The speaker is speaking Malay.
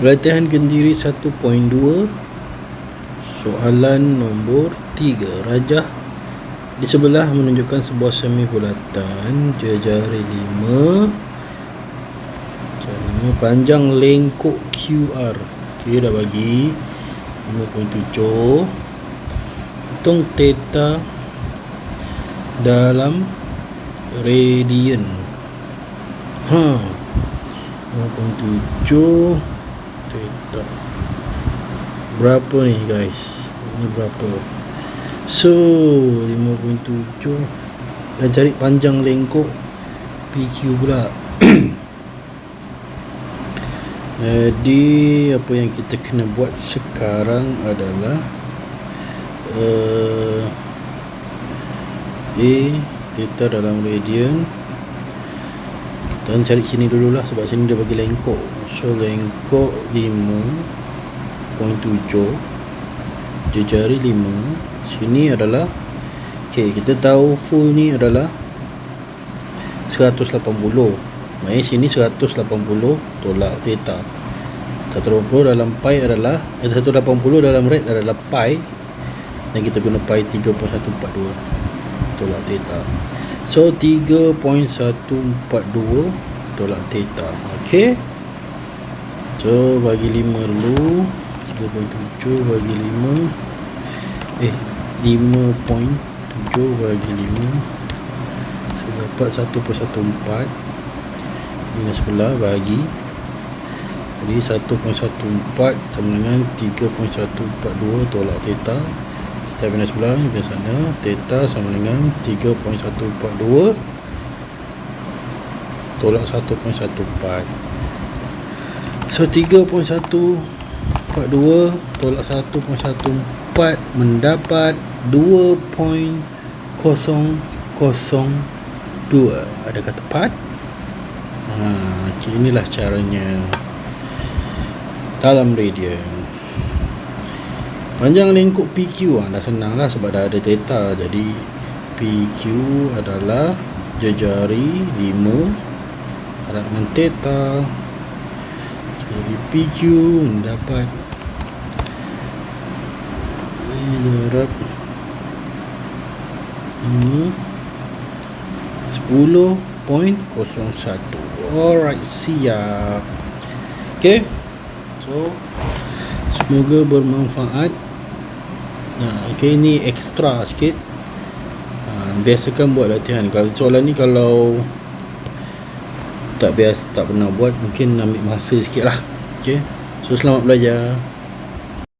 Latihan Kendiri 1.2, soalan nombor 3. Rajah di sebelah menunjukkan sebuah semi bulatan jari 5, panjang lengkuk QR. Dah bagi 5.7. Hitung theta dalam radian. 5.7 theta berapa ni guys? Ini berapa? So 5.7 dan cari panjang lengkuk PQ pula. Jadi apa yang kita kena buat sekarang adalah theta dalam radian, dan cari sini dululah sebab sini dia bagi lengkuk. So lengkuk 5.7 jari 5. Sini adalah kita tahu full ni adalah 180. Maksudnya sini 180 tolak theta. 180 dalam pi adalah 180 dalam rad adalah pi, dan kita guna pi 3.142 tolak theta. So 3.142 tolak theta. Okey. So bagi 5 dulu. 3.7 bagi 5. 5.7 bagi 5. So dapat 1.14 minus sebelah bagi. Jadi 1.14 sama dengan 3.142 tolak theta. Kita minus sebelah ni ke sana. Theta sama dengan 3.142 tolak 1.14. So 3.142 tolak 1.14 mendapat 2.002. Adakah tepat? Inilah caranya dalam radian. Panjang lengkuk PQ dah senang lah sebab dah ada theta. Jadi PQ adalah jari 5 harapan theta. Jadi PQ mendapat jarak 10.01. Alright, siap. Okay, so semoga bermanfaat. Okay, ni extra sikit. Biasakan buat latihan. Kalau soalan ni kalau tak pernah buat, mungkin ambil masa sikit lah. Okay, so selamat belajar.